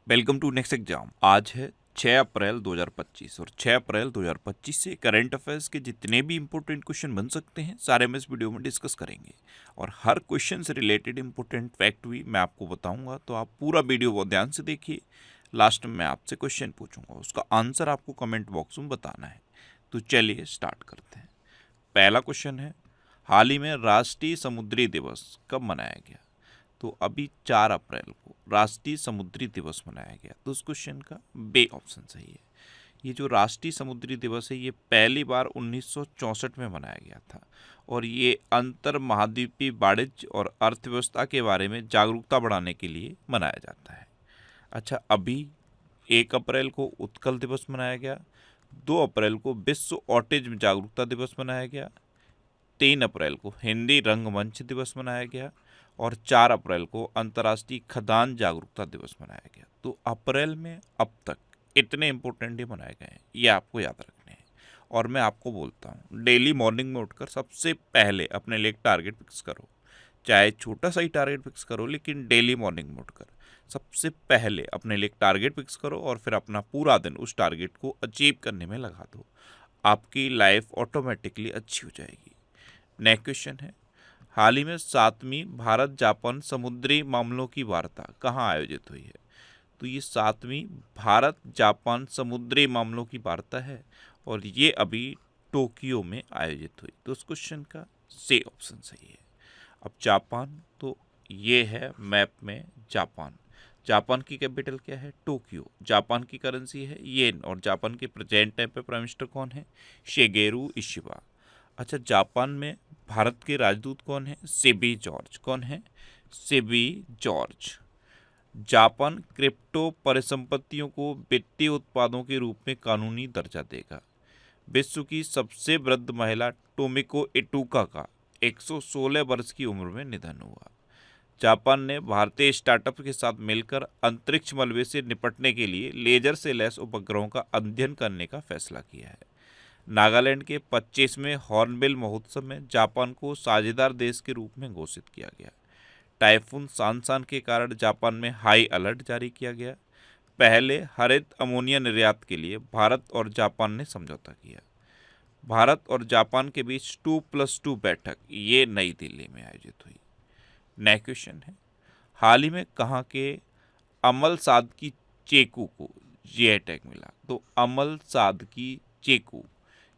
Welcome to next exam. आज है 6 अप्रैल 2025 और 6 अप्रैल 2025 से करंट अफेयर्स के जितने भी इंपॉर्टेंट क्वेश्चन बन सकते हैं सारे हम इस वीडियो में डिस्कस करेंगे और हर क्वेश्चन से रिलेटेड इंपॉर्टेंट फैक्ट भी मैं आपको बताऊंगा, तो आप पूरा वीडियो बहुत ध्यान से देखिए। लास्ट में मैं आपसे क्वेश्चन पूछूंगा, उसका आंसर आपको कमेंट बॉक्स में बताना है। तो चलिए स्टार्ट करते हैं। पहला क्वेश्चन है, हाल ही में राष्ट्रीय समुद्री दिवस कब मनाया गया? तो अभी 4 अप्रैल को राष्ट्रीय समुद्री दिवस मनाया गया। तो उस क्वेश्चन का बे ऑप्शन सही है। ये जो राष्ट्रीय समुद्री दिवस है ये पहली बार 1964 में मनाया गया था और ये अंतर महाद्वीपीय वाणिज्य और अर्थव्यवस्था के बारे में जागरूकता बढ़ाने के लिए मनाया जाता है। अच्छा, अभी 1 अप्रैल को उत्कल दिवस मनाया गया, 2 अप्रैल को विश्व ऑटिज्म जागरूकता दिवस मनाया गया, 3 अप्रैल को हिंदी रंगमंच दिवस मनाया गया और 4 अप्रैल को अंतर्राष्ट्रीय खदान जागरूकता दिवस मनाया गया। तो अप्रैल में अब तक इतने इंपॉर्टेंट डे मनाए गए हैं, ये आपको याद रखने हैं। और मैं आपको बोलता हूँ, डेली मॉर्निंग में उठकर सबसे पहले अपने लिए एक टारगेट फिक्स करो। चाहे छोटा सा ही टारगेट फिक्स करो, लेकिन डेली मॉर्निंग में उठकर सबसे पहले अपने लिए एक टारगेट फिक्स करो और फिर अपना पूरा दिन उस टारगेट को अचीव करने में लगा दो। आपकी लाइफ ऑटोमेटिकली अच्छी हो जाएगी। नेक्स्ट क्वेश्चन है, हाल ही में 7वीं भारत जापान समुद्री मामलों की वार्ता कहाँ आयोजित हुई है? तो ये 7वीं भारत जापान समुद्री मामलों की वार्ता है और ये अभी टोक्यो में आयोजित हुई। तो उस क्वेश्चन का सी ऑप्शन सही है। अब जापान, तो ये है मैप में जापान। जापान की कैपिटल क्या है? टोक्यो। जापान की करेंसी है येन और जापान के प्रेजेंट टाइम पे प्राइम मिनिस्टर कौन है? Shigeru Ishiba. अच्छा, जापान में भारत के राजदूत कौन है? सेबी जॉर्ज। कौन है? सेबी जॉर्ज। जापान क्रिप्टो परिसंपत्तियों को वित्तीय उत्पादों के रूप में कानूनी दर्जा देगा। विश्व की सबसे वृद्ध महिला टोमिको इटूका का 116 वर्ष की उम्र में निधन हुआ। जापान ने भारतीय स्टार्टअप के साथ मिलकर अंतरिक्ष मलबे से निपटने के लिए लेजर से लैस उपग्रहों का अध्ययन करने का फैसला किया है। नागालैंड के 25वें हॉर्नबिल महोत्सव में जापान को साझेदार देश के रूप में घोषित किया गया। टाइफून सांसान के कारण जापान में हाई अलर्ट जारी किया गया। पहले हरित अमोनिया निर्यात के लिए भारत और जापान ने समझौता किया। भारत और जापान के बीच 2+2 बैठक ये नई दिल्ली में आयोजित हुई। नेक्स्ट क्वेश्चन है, हाल ही में कहाँ के अमल साध की चेकू को जीआई टैग मिला? तो अमल साध की चेकू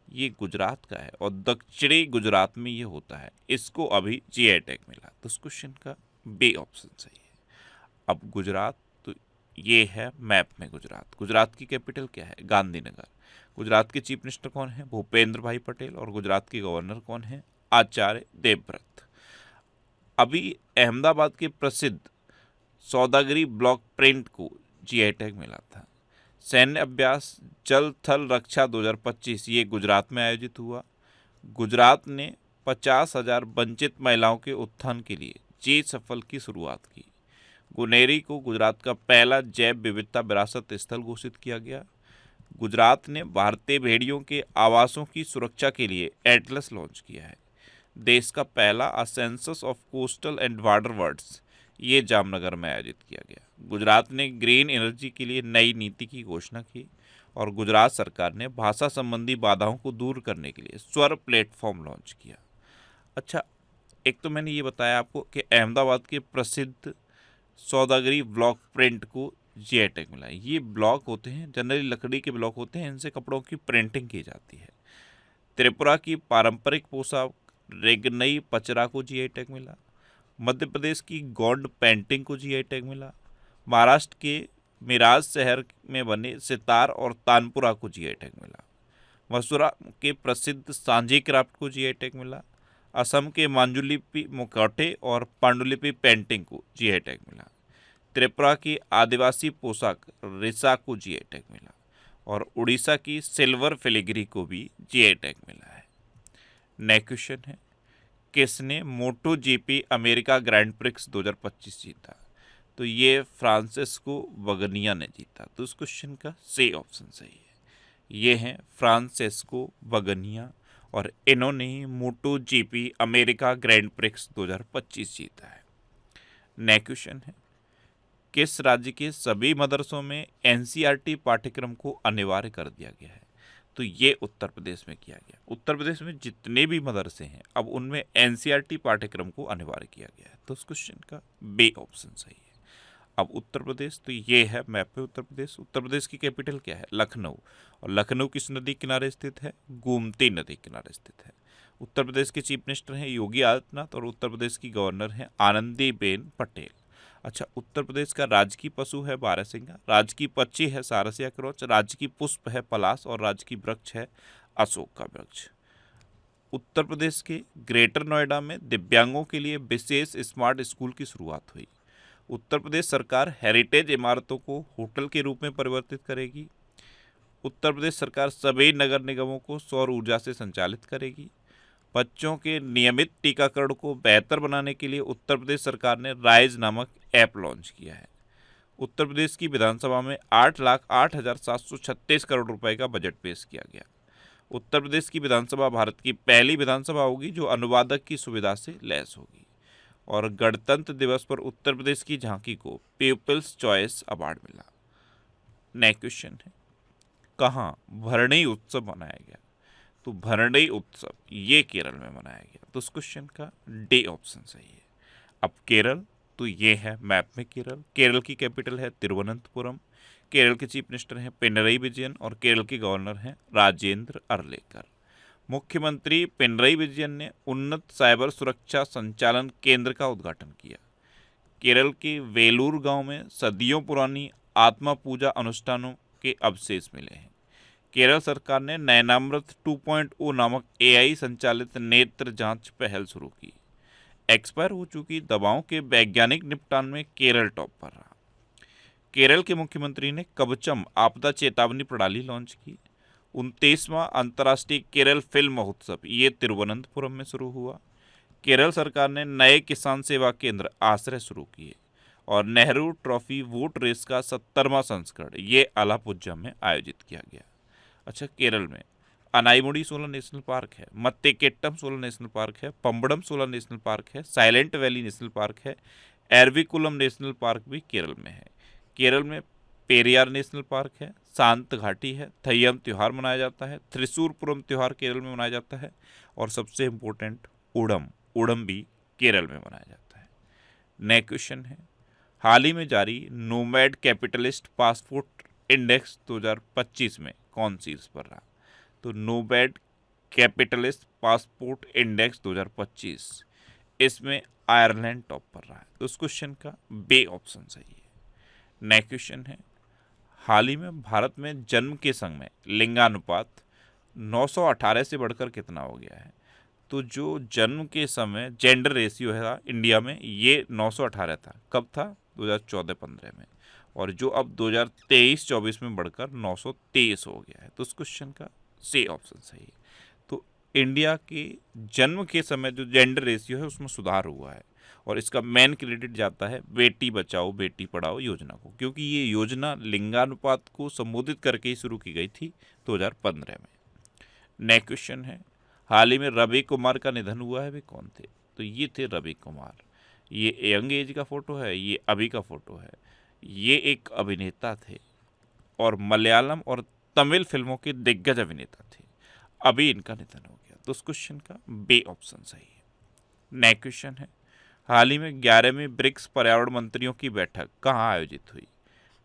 ये गुजरात का है और दक्षिणी गुजरात में ये होता है। इसको अभी जीआई टैग मिला। तो उस क्वेश्चन का बी ऑप्शन सही है। अब गुजरात, तो ये है मैप में गुजरात। गुजरात की कैपिटल क्या है? गांधीनगर। गुजरात के चीफ मिनिस्टर कौन है? भूपेंद्र भाई पटेल। और गुजरात के गवर्नर कौन है? आचार्य देवव्रत। अभी अहमदाबाद के प्रसिद्ध सौदागरी ब्लॉक प्रिंट को जीआई टैग मिला था। सैन्य अभ्यास जल थल रक्षा 2025 ये गुजरात में आयोजित हुआ। गुजरात ने 50,000 वंचित महिलाओं के उत्थान के लिए जी सफल की शुरुआत की। गुनेरी को गुजरात का पहला जैव विविधता विरासत स्थल घोषित किया गया। गुजरात ने भारतीय भेड़ियों के आवासों की सुरक्षा के लिए एटलस लॉन्च किया है। देश का पहला uh census of coastal and water birds ये जामनगर में आयोजित किया गया। गुजरात ने ग्रीन एनर्जी के लिए नई नीति की घोषणा की और गुजरात सरकार ने भाषा संबंधी बाधाओं को दूर करने के लिए स्वर प्लेटफॉर्म लॉन्च किया। अच्छा, एक तो मैंने ये बताया आपको कि अहमदाबाद के प्रसिद्ध सौदागरी ब्लॉक प्रिंट को जीआई टैग मिला है। ये ब्लॉक होते हैं, जनरली लकड़ी के ब्लॉक होते हैं, इनसे कपड़ों की प्रिंटिंग की जाती है। त्रिपुरा की पारंपरिक पोशाक रेगनई पचरा को जीआई टैग मिला। मध्य प्रदेश की गौंड पेंटिंग को जीआई टैग मिला। महाराष्ट्र के मिराज शहर में बने सितार और तानपुरा को जीआई टैग मिला। मथुरा के प्रसिद्ध सांझी क्राफ्ट को जीआई टैग मिला। असम के मांजुलिपि मुखौटे और पांडुलिपि पेंटिंग को जीआई टैग मिला। त्रिपुरा की आदिवासी पोशाक रिसा को जीआई टैग मिला और उड़ीसा की सिल्वर फिलिग्री को भी जीआई टैग मिला है। नेक्स्ट क्वेश्चन है, किसने मोटो जीपी अमेरिका ग्रैंड प्रिक्स 2025 जीता? तो ये फ्रांसिस्को वगनिया ने जीता। तो इस क्वेश्चन का सी ऑप्शन सही है। ये हैं फ्रांसिस्को वगनिया और इन्होंने ही मोटो जीपी अमेरिका ग्रैंड प्रिक्स 2025 जीता है। नेक्स्ट क्वेश्चन है, किस राज्य के सभी मदरसों में एनसीईआरटी पाठ्यक्रम को अनिवार्य कर दिया गया है? तो ये उत्तर प्रदेश में किया गया। उत्तर प्रदेश में जितने भी मदरसे हैं अब उनमें एनसीईआरटी पाठ्यक्रम को अनिवार्य किया गया है। तो इस क्वेश्चन का बी ऑप्शन सही है। अब उत्तर प्रदेश, तो ये है मैप पे उत्तर प्रदेश। उत्तर प्रदेश की कैपिटल क्या है? लखनऊ। और लखनऊ किस नदी किनारे स्थित है? गोमती नदी किनारे स्थित है। उत्तर प्रदेश के चीफ मिनिस्टर हैं योगी आदित्यनाथ और उत्तर प्रदेश की गवर्नर हैं आनंदीबेन पटेल। अच्छा, उत्तर प्रदेश का राजकीय पशु है बारहसिंगा, राजकीय पक्षी है सारसिया क्रोच, राजकीय पुष्प है पलाश और राजकीय वृक्ष है अशोक का वृक्ष। उत्तर प्रदेश के ग्रेटर नोएडा में दिव्यांगों के लिए विशेष स्मार्ट स्कूल की शुरुआत हुई। उत्तर प्रदेश सरकार हेरिटेज इमारतों को होटल के रूप में परिवर्तित करेगी। उत्तर प्रदेश सरकार सभी नगर निगमों को सौर ऊर्जा से संचालित करेगी। बच्चों के नियमित टीकाकरण को बेहतर बनाने के लिए उत्तर प्रदेश सरकार ने राइज नामक ऐप लॉन्च किया है। उत्तर प्रदेश की विधानसभा में 8,08,736 करोड़ रुपए का बजट पेश किया गया। उत्तर प्रदेश की विधानसभा भारत की पहली विधानसभा होगी जो अनुवादक की सुविधा से लैस होगी। और गणतंत्र दिवस पर उत्तर प्रदेश की झांकी को पीपल्स चॉइस अवार्ड मिला। नेक्स्ट क्वेश्चन है, कहाँ भरणी उत्सव मनाया गया? तो भरणी उत्सव ये केरल में मनाया गया। तो इस क्वेश्चन का डी ऑप्शन सही है। अब केरल, तो ये है मैप में केरल। केरल की कैपिटल है तिरुवनंतपुरम। केरल के चीफ मिनिस्टर हैं पिनरई विजयन और केरल के गवर्नर हैं राजेंद्र अर्लेकर। मुख्यमंत्री पिनरई विजयन ने उन्नत साइबर सुरक्षा संचालन केंद्र का उद्घाटन किया। केरल के वेलूर गांव में सदियों पुरानी आत्मा पूजा अनुष्ठानों के अवशेष मिले हैं। केरल सरकार ने नयनामृत 2.0 नामक एआई संचालित नेत्र जांच पहल शुरू की। एक्सपायर हो चुकी दवाओं के वैज्ञानिक निपटान में केरल टॉप पर रहा। केरल के मुख्यमंत्री ने कवचम आपदा चेतावनी प्रणाली लॉन्च की। 29वां अंतर्राष्ट्रीय केरल फिल्म महोत्सव ये तिरुवनंतपुरम में शुरू हुआ। केरल सरकार ने नए किसान सेवा केंद्र आश्रय शुरू किए और नेहरू ट्रॉफी वोट रेस का 70वां संस्करण ये अलापुझा में आयोजित किया गया। अच्छा, केरल में अनाईमुडी 16 नेशनल पार्क है, मत्तेकेट्टम 16 नेशनल पार्क है, पंबड़म 16 नेशनल पार्क है, साइलेंट वैली नेशनल पार्क है, एरविकुलम नेशनल पार्क भी केरल में है। केरल में पेरियार नेशनल पार्क है, शांत घाटी है, थय्यम त्यौहार मनाया जाता है, त्रिशूरपुरम त्यौहार केरल में मनाया जाता है और सबसे इम्पोर्टेंट ओणम भी केरल में मनाया जाता है। नेक्स्ट क्वेश्चन है, हाल ही में जारी नोमैड कैपिटलिस्ट पासपोर्ट इंडेक्स 2025 में कौन शीर्ष पर रहा? तो नोमैड कैपिटलिस्ट पासपोर्ट इंडेक्स 2025 इसमें आयरलैंड टॉप पर रहा है। तो उस क्वेश्चन का बी ऑप्शन सही है। नेक्स्ट क्वेश्चन है, हाल ही में भारत में जन्म के संग में लिंगानुपात 918 से बढ़कर कितना हो गया है? तो जो जन्म के समय जेंडर रेशियो है इंडिया में ये 918 था। कब था? 2014-15 में। और जो अब 2023-24 में बढ़कर 923 हो गया है। तो उस क्वेश्चन का सी ऑप्शन सही है। तो इंडिया के जन्म के समय जो जेंडर रेशियो है उसमें सुधार हुआ है और इसका मेन क्रेडिट जाता है बेटी बचाओ बेटी पढ़ाओ योजना को, क्योंकि ये योजना लिंगानुपात को संबोधित करके ही शुरू की गई थी 2015 में। नेक्स्ट क्वेश्चन है, हाल ही में रवि कुमार का निधन हुआ है, वे कौन थे? तो ये थे रवि कुमार। ये यंग एज का फोटो है, ये अभी का फोटो है। ये एक अभिनेता थे और मलयालम और तमिल फिल्मों के दिग्गज अभिनेता थे। अभी इनका निधन हो गया। तो उस क्वेश्चन का बी ऑप्शन सही है। नेक्स्ट क्वेश्चन है, हाल ही में 11वीं ब्रिक्स पर्यावरण मंत्रियों की बैठक कहाँ आयोजित हुई?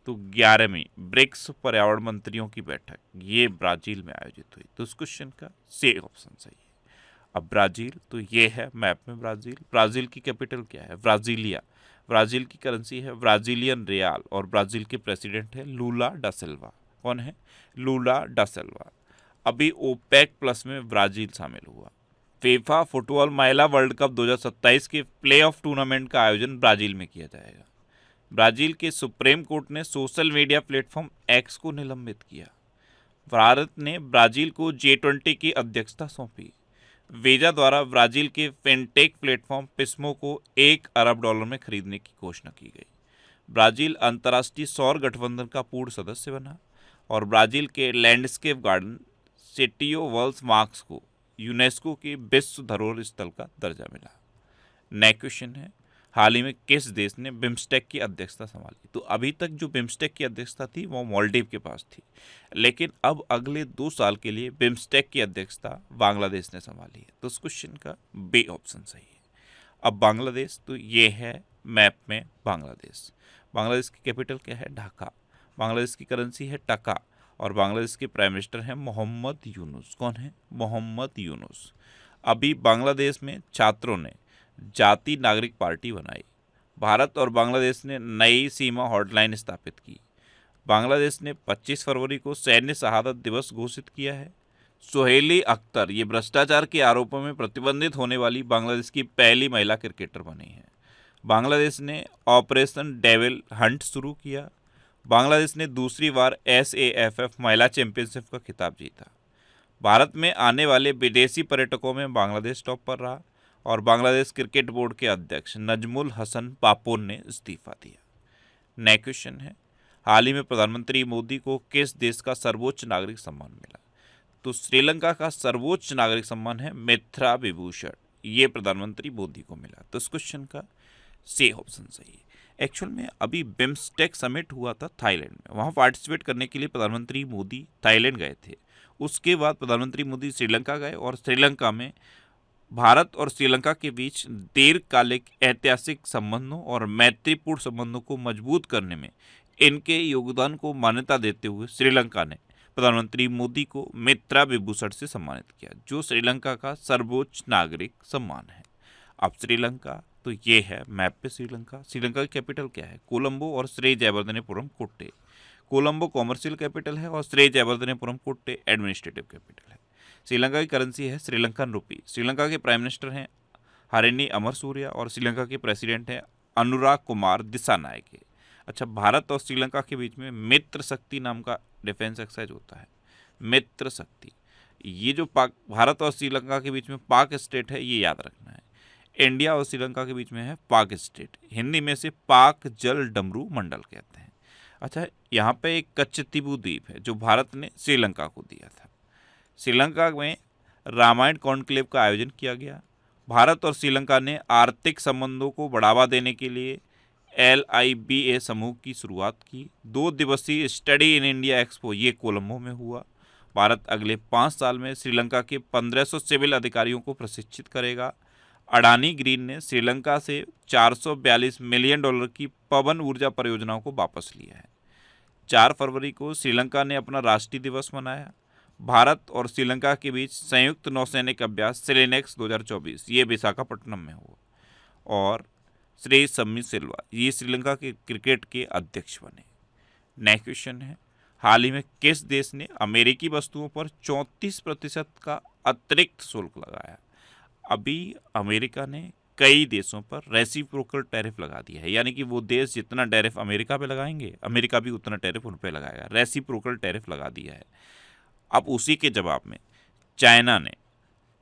तो 11वीं ब्रिक्स पर्यावरण मंत्रियों की बैठक ये ब्राजील में आयोजित हुई। तो उस क्वेश्चन का सी ऑप्शन सही है। अब ब्राजील, तो ये है मैप में ब्राजील। ब्राजील की कैपिटल क्या है? ब्राजीलिया। ब्राजील की करेंसी है ब्राजीलियन रियाल और ब्राजील के प्रेसिडेंट है लूला डा सिल्वा। कौन है? लूला डा सिल्वा। अभी ओपेक प्लस में ब्राजील शामिल हुआ। फीफा फुटबॉल महिला वर्ल्ड कप 2027 के प्लेऑफ टूर्नामेंट का आयोजन ब्राजील में किया जाएगा। ब्राजील के सुप्रीम कोर्ट ने सोशल मीडिया प्लेटफॉर्म एक्स को निलंबित किया। भारत ने ब्राजील को G20 की अध्यक्षता सौंपी। वीजा द्वारा Brazil K fintech platform Pismo को $1 अरब में खरीदने की घोषणा की गई। ब्राजील अंतर्राष्ट्रीय सौर गठबंधन का पूर्ण सदस्य बना और ब्राजील के लैंडस्केप गार्डन सिटियो वर्ल्ड मार्क्स को यूनेस्को के विश्व धरोहर स्थल का दर्जा मिला। नेक्स्ट क्वेश्चन है, हाल ही में किस देश ने बिम्स्टेक की अध्यक्षता संभाली? तो अभी तक जो बिम्स्टेक की अध्यक्षता थी वो मालदीव के पास थी, लेकिन अब अगले 2 साल के लिए बिम्स्टेक की अध्यक्षता बांग्लादेश ने संभाली है। तो इस क्वेश्चन का बी ऑप्शन सही है। अब बांग्लादेश, तो ये है मैप में बांग्लादेश। बांग्लादेश की कैपिटल क्या है? ढाका। बांग्लादेश की करेंसी है टका और बांग्लादेश के प्राइम मिनिस्टर हैं मोहम्मद यूनुस। कौन है? मोहम्मद यूनुस। अभी बांग्लादेश में छात्रों ने जाति नागरिक पार्टी बनाई। भारत और बांग्लादेश ने नई सीमा हॉटलाइन स्थापित की। बांग्लादेश ने 25 फरवरी को सैन्य शहादत दिवस घोषित किया है। सोहेली अख्तर ये भ्रष्टाचार के आरोपों में प्रतिबंधित होने वाली बांग्लादेश की पहली महिला क्रिकेटर बनी है। बांग्लादेश ने ऑपरेशन डेविल हंट शुरू किया। बांग्लादेश ने दूसरी बार SAFF महिला चैंपियनशिप का खिताब जीता। भारत में आने वाले विदेशी पर्यटकों में बांग्लादेश टॉप पर रहा और बांग्लादेश क्रिकेट बोर्ड के अध्यक्ष नजमुल हसन पापोन ने इस्तीफा दिया। नेक्स्ट क्वेश्चन है, हाल ही में प्रधानमंत्री मोदी को किस देश का सर्वोच्च नागरिक सम्मान मिला? तो श्रीलंका का सर्वोच्च नागरिक सम्मान है मित्रा विभूषण, ये प्रधानमंत्री मोदी को मिला। तो इस क्वेश्चन का सी ऑप्शन सही है। एक्चुअल में अभी बिम्स्टेक समिट हुआ था थाईलैंड में, वहाँ पार्टिसिपेट करने के लिए प्रधानमंत्री मोदी थाईलैंड गए थे। उसके बाद प्रधानमंत्री मोदी श्रीलंका गए और श्रीलंका में भारत और श्रीलंका के बीच दीर्घकालिक ऐतिहासिक संबंधों और मैत्रीपूर्ण संबंधों को मजबूत करने में इनके योगदान को मान्यता देते हुए श्रीलंका ने प्रधानमंत्री मोदी को मित्रा विभूषण से सम्मानित किया, जो श्रीलंका का सर्वोच्च नागरिक सम्मान है। अब श्रीलंका, तो ये है मैप पे श्रीलंका। श्रीलंका की कैपिटल क्या है? कोलंबो और श्री जयवर्धनेपुरम कोट्टे। कोलंबो कॉमर्शियल कैपिटल है और श्री जयवर्धनेपुरम कोट्टे एडमिनिस्ट्रेटिव कैपिटल है। श्रीलंका की करेंसी है श्रीलंकन रुपी। श्रीलंका के प्राइम मिनिस्टर हैं हरिनी अमरसूरिया और श्रीलंका के प्रेसिडेंट हैं अनुराग कुमार दिसानायके। अच्छा, भारत और श्रीलंका के बीच में मित्र शक्ति नाम का डिफेंस एक्सरसाइज होता है। मित्र शक्ति, ये जो भारत और श्रीलंका के बीच में पाक स्टेट है, ये याद रखना है। इंडिया और श्रीलंका के बीच में है पाक स्टेट, हिंदी में से पाक जल डमरू मंडल कहते हैं। अच्छा, यहाँ पे एक कच्चतीबू द्वीप है जो भारत ने श्रीलंका को दिया था। श्रीलंका में रामायण कॉन्क्लेव का आयोजन किया गया। भारत और श्रीलंका ने आर्थिक संबंधों को बढ़ावा देने के लिए LIBA समूह की शुरुआत की। 2 दिवसीय स्टडी इन इंडिया एक्सपो ये कोलंबो में हुआ। भारत अगले 5 साल में श्रीलंका के 1500 सिविल अधिकारियों को प्रशिक्षित करेगा। अडानी ग्रीन ने श्रीलंका से $442 मिलियन की पवन ऊर्जा परियोजनाओं को वापस लिया है। 4 फरवरी को श्रीलंका ने अपना राष्ट्रीय दिवस मनाया। भारत और श्रीलंका के बीच संयुक्त नौसैनिक अभ्यास सेलेनेक्स 2024 ये विशाखापट्टनम में हुआ और श्री सम्मी सिल्वा ये श्रीलंका के क्रिकेट के अध्यक्ष बने। नेक्स्ट क्वेश्चन है, हाल ही में किस देश ने अमेरिकी वस्तुओं पर 34% का अतिरिक्त शुल्क लगाया? अभी अमेरिका ने कई देशों पर रेसिप्रोकल टैरिफ लगा दिया है, यानी कि वो देश जितना टैरिफ अमेरिका पे लगाएंगे अमेरिका भी उतना टैरिफ उन पे लगाएगा। रेसिप्रोकल टैरिफ लगा दिया है। अब उसी के जवाब में चाइना ने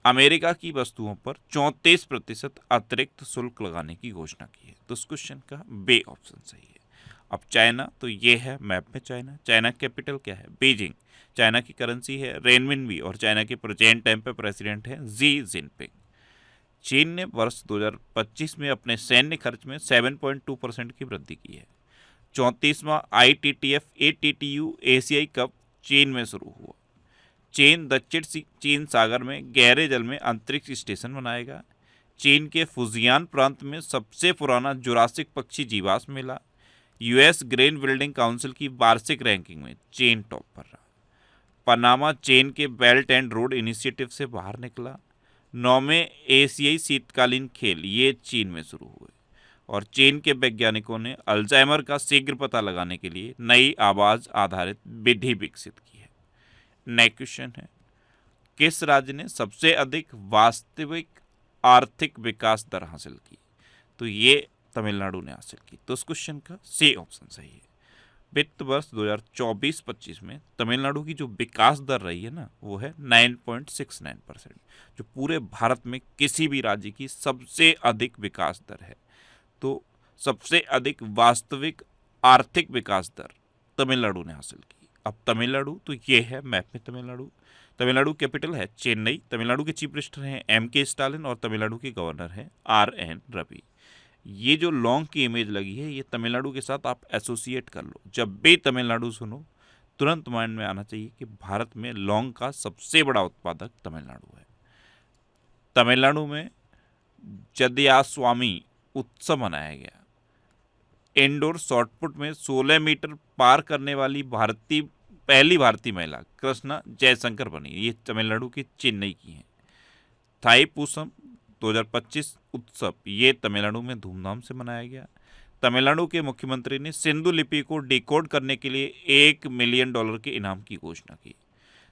अमेरिका की वस्तुओं पर 34% अतिरिक्त शुल्क लगाने की घोषणा की है। तो इस क्वेश्चन का बी ऑप्शन सही है। अब चाइना, तो ये है मैप में चाइना। चाइना कैपिटल क्या है? बीजिंग। चाइना की करेंसी है रेनमिनबी और चाइना के प्रेजेंट टाइम पे प्रेसिडेंट है जी जिनपिंग। चीन ने वर्ष 2025 में अपने सैन्य खर्च में 7.2% की वृद्धि की है। 34वां ITTF ATTU एशियाई कप चीन में शुरू हुआ। चीन दक्षिण चीन सागर में गहरे जल में अंतरिक्ष स्टेशन बनाएगा। चीन के फुजियान प्रांत में सबसे पुराना जुरासिक पक्षी जीवाश्म मिला। US ग्रेन बिल्डिंग काउंसिल की वार्षिक रैंकिंग में चीन टॉप पर रहा। पनामा चीन के बेल्ट एंड रोड इनिशिएटिव से बाहर निकला। 9वें एशियाई शीतकालीन खेल ये चीन में शुरू हुए और चीन के वैज्ञानिकों ने अल्जाइमर का शीघ्र पता लगाने के लिए नई आवाज आधारित विधि विकसित की है। नेक्स्ट क्वेश्चन है, किस राज्य ने सबसे अधिक वास्तविक आर्थिक विकास दर हासिल की? तो ये तमिलनाडु ने हासिल की। तो इस क्वेश्चन का सी ऑप्शन सही है। वित्त वर्ष 2024-25 में तमिलनाडु की जो विकास दर रही है ना, वो है 9.69%, जो पूरे भारत में किसी भी राज्य की सबसे अधिक विकास दर है। तो सबसे अधिक वास्तविक आर्थिक विकास दर तमिलनाडु ने हासिल की। अब तमिलनाडु, तो ये है मैप में तमिलनाडु। तमिलनाडु कैपिटल है चेन्नई। तमिलनाडु के चीफ मिनिस्टर हैं MK स्टालिन और तमिलनाडु के गवर्नर हैं RN रवि। ये जो लौंग की इमेज लगी है ये तमिलनाडु के साथ आप एसोसिएट कर लो। जब भी तमिलनाडु सुनो तुरंत माइंड में आना चाहिए कि भारत में लौंग का सबसे बड़ा उत्पादक तमिलनाडु है। तमिलनाडु में जदयास्वामी उत्सव मनाया गया। इंडोर शॉटपुट में 16 मीटर पार करने वाली पहली भारतीय महिला कृष्णा जयशंकर बनी। ये तमिलनाडु की चेन्नई की हैं। थाईपुसम 2025 उत्सव ये तमिलनाडु में धूमधाम से मनाया गया। तमिलनाडु के मुख्यमंत्री ने सिंधु लिपि को डिकोड करने के लिए $1 मिलियन के इनाम की घोषणा की।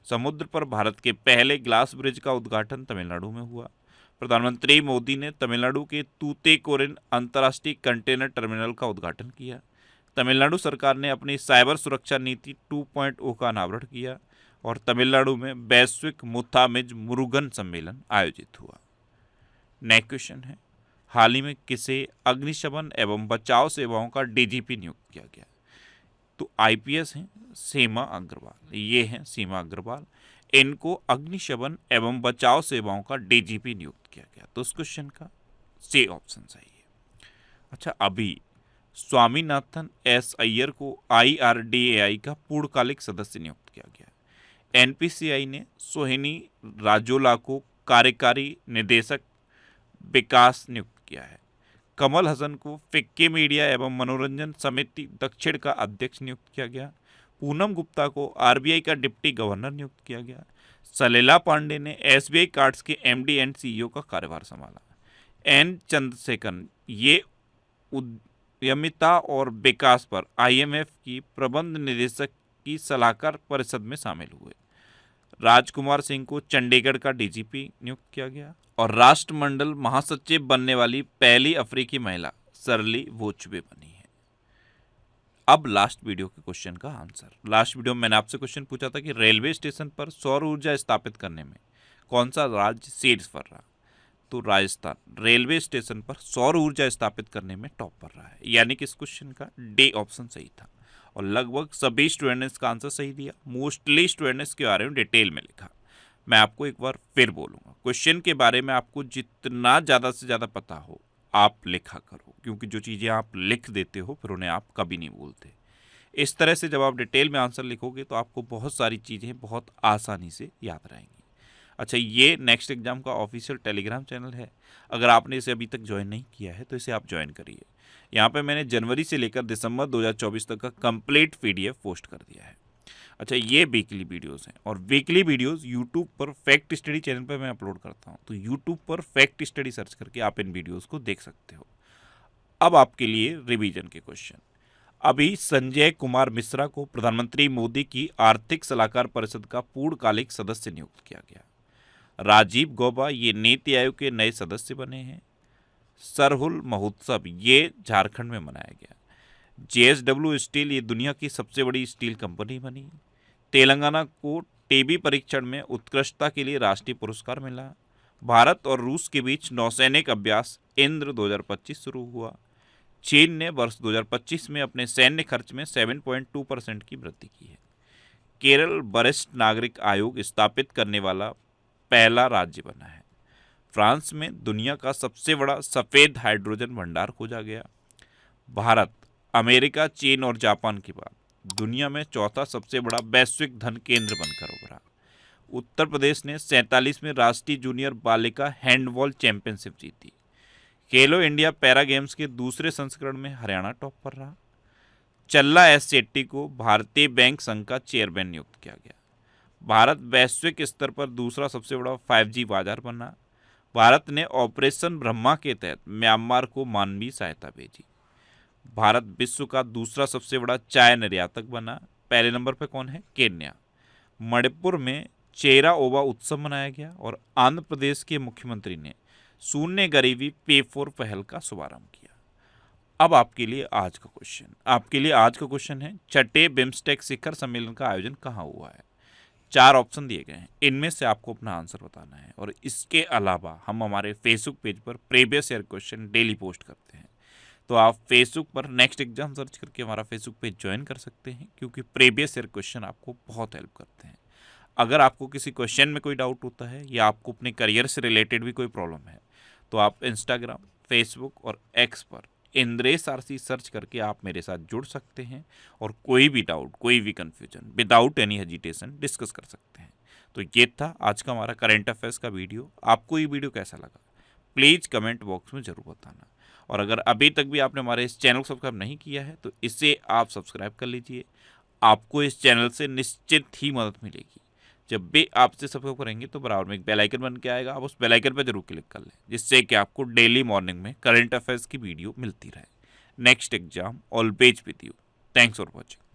समुद्र पर भारत के पहले ग्लास ब्रिज का उद्घाटन तमिलनाडु में हुआ। प्रधानमंत्री मोदी ने तमिलनाडु के तूतेकोरिन अंतर्राष्ट्रीय कंटेनर टर्मिनल का उद्घाटन किया। तमिलनाडु सरकार ने अपनी साइबर सुरक्षा नीति 2.0 का अनावरण किया और तमिलनाडु में वैश्विक मुथामिज मुरुगन सम्मेलन आयोजित हुआ। नेक्स्ट क्वेश्चन है, हाल ही में किसे अग्निशमन एवं बचाव सेवाओं का डीजीपी नियुक्त किया गया? तो आईपीएस हैं सीमा अग्रवाल। ये हैं सीमा अग्रवाल, इनको अग्निशमन एवं बचाव सेवाओं का डीजीपी नियुक्त किया गया। तो उस क्वेश्चन का सी ऑप्शन सही है। अच्छा, अभी स्वामीनाथन एस अय्यर को IRDAI का पूर्णकालिक सदस्य नियुक्त किया गया। एनपीसीआई ने सोहिनी राजोला को कार्यकारी निदेशक विकास नियुक्त किया है। कमल हसन को फिक्की मीडिया एवं मनोरंजन समिति दक्षिण का अध्यक्ष नियुक्त किया गया। पूनम गुप्ता को आरबीआई का डिप्टी गवर्नर नियुक्त किया गया। सलीला पांडे ने एसबीआई कार्ड्स के एमडी एंड सीईओ का कार्यभार संभाला। एन चंद्रशेखर ये उद्यमिता और विकास पर आईएमएफ की प्रबंध निदेशक की सलाहकार परिषद में शामिल हुए। राजकुमार सिंह को चंडीगढ़ का डीजीपी नियुक्त किया गया और राष्ट्रमंडल महासचिव बनने वाली पहली अफ्रीकी महिला सरली वोचबे बनी है। अब लास्ट वीडियो के क्वेश्चन का आंसर। लास्ट वीडियो में मैंने आपसे क्वेश्चन पूछा था कि रेलवे स्टेशन पर सौर ऊर्जा स्थापित करने में कौन सा राज्य शीर्ष पर रहा? तो राजस्थान रेलवे स्टेशन पर सौर ऊर्जा स्थापित करने में टॉप पर रहा है, यानी कि इस क्वेश्चन का डी ऑप्शन सही था। और लगभग सभी स्टूडेंट ने इसका आंसर सही दिया। मोस्टली स्टूडेंट ने इसके बारे में डिटेल में लिखा। मैं आपको एक बार फिर बोलूँगा, क्वेश्चन के बारे में आपको जितना ज़्यादा से ज़्यादा पता हो आप लिखा करो, क्योंकि जो चीज़ें आप लिख देते हो फिर उन्हें आप कभी नहीं भूलते। इस तरह से जब आप डिटेल में आंसर लिखोगे तो आपको बहुत सारी चीज़ें बहुत आसानी से याद रहेंगी। अच्छा, ये नेक्स्ट एग्जाम का ऑफिशियल टेलीग्राम चैनल है। अगर आपने इसे अभी तक ज्वाइन नहीं किया है तो इसे आप ज्वाइन करिए। यहाँ पे मैंने जनवरी से लेकर दिसंबर 2024 तक का कंप्लीट PDF पोस्ट कर दिया है। अच्छा, ये वीकली वीडियोस हैं और वीकली वीडियोस यूट्यूब पर फैक्ट स्टडी चैनल पर मैं अपलोड करता हूँ। तो यूट्यूब पर फैक्ट स्टडी सर्च करके आप इन वीडियोस को देख सकते हो। अब आपके लिए रिवीजन के क्वेश्चन। अभी संजय कुमार मिश्रा को प्रधानमंत्री मोदी की आर्थिक सलाहकार परिषद का पूर्णकालिक सदस्य नियुक्त किया गया। राजीव गौबा ये नीति आयोग के नए सदस्य बने हैं। सरहुल महोत्सव ये झारखंड में मनाया गया। JSW स्टील ये दुनिया की सबसे बड़ी स्टील कंपनी बनी। तेलंगाना को टीबी परीक्षण में उत्कृष्टता के लिए राष्ट्रीय पुरस्कार मिला। भारत और रूस के बीच नौसैनिक अभ्यास इंद्र 2025 शुरू हुआ। चीन ने वर्ष 2025 में अपने सैन्य खर्च में 7.2% की वृद्धि की है। केरल वरिष्ठ नागरिक आयोग स्थापित करने वाला पहला राज्य बना है। फ्रांस में दुनिया का सबसे बड़ा सफ़ेद हाइड्रोजन भंडार खोजा गया। भारत अमेरिका, चीन और जापान के बाद दुनिया में चौथा सबसे बड़ा वैश्विक धन केंद्र बनकर उभरा। उत्तर प्रदेश ने 47वें राष्ट्रीय जूनियर बालिका हैंडबॉल चैंपियनशिप जीती। खेलो इंडिया पैरा गेम्स के दूसरे संस्करण में हरियाणा टॉप पर रहा। चल्ला एस शेट्टी को भारतीय बैंक संघ का चेयरमैन नियुक्त किया गया। भारत वैश्विक स्तर पर दूसरा सबसे बड़ा 5G बाजार बना। भारत ने ऑपरेशन ब्रह्मा के तहत म्यांमार को मानवीय सहायता भेजी। भारत विश्व का दूसरा सबसे बड़ा चाय निर्यातक बना। पहले नंबर पर कौन है? केन्या। मणिपुर में चेरा ओबा उत्सव मनाया गया और आंध्र प्रदेश के मुख्यमंत्री ने शून्य गरीबी पे4 पहल का शुभारंभ किया। अब आपके लिए आज का क्वेश्चन है, छठे बिम्स्टेक शिखर सम्मेलन का आयोजन कहाँ हुआ है? 4 ऑप्शन दिए गए हैं, इनमें से आपको अपना आंसर बताना है। और इसके अलावा हम हमारे फेसबुक पेज पर previous year question daily post करते हैं, तो आप फेसबुक पर नेक्स्ट एग्जाम सर्च करके हमारा फेसबुक पेज ज्वाइन कर सकते हैं, क्योंकि प्रीवियस ईयर क्वेश्चन आपको बहुत हेल्प करते हैं। अगर आपको किसी क्वेश्चन में कोई डाउट होता है या आपको अपने करियर से रिलेटेड भी कोई प्रॉब्लम है तो आप इंस्टाग्राम, फेसबुक और एक्स पर इंद्रेश आरसी सर्च करके आप मेरे साथ जुड़ सकते हैं और कोई भी डाउट, कोई भी confusion without any hesitation discuss कर सकते हैं। तो ये था आज का हमारा करंट अफेयर्स का वीडियो। आपको ये वीडियो कैसा लगा प्लीज़ कमेंट बॉक्स में ज़रूर बताना। और अगर अभी तक भी आपने हमारे इस चैनल को सब्सक्राइब नहीं किया है तो इसे आप सब्सक्राइब कर लीजिए। आपको इस चैनल से निश्चित ही मदद मिलेगी। जब भी आप इसे सब्सक्राइब करेंगे तो बराबर में एक बेल आइकन बन के आएगा, आप उस बेल आइकन पर जरूर क्लिक कर लें, जिससे कि आपको डेली मॉर्निंग में करंट अफेयर्स की वीडियो मिलती रहे। Next exam always with you. Thanks for watching.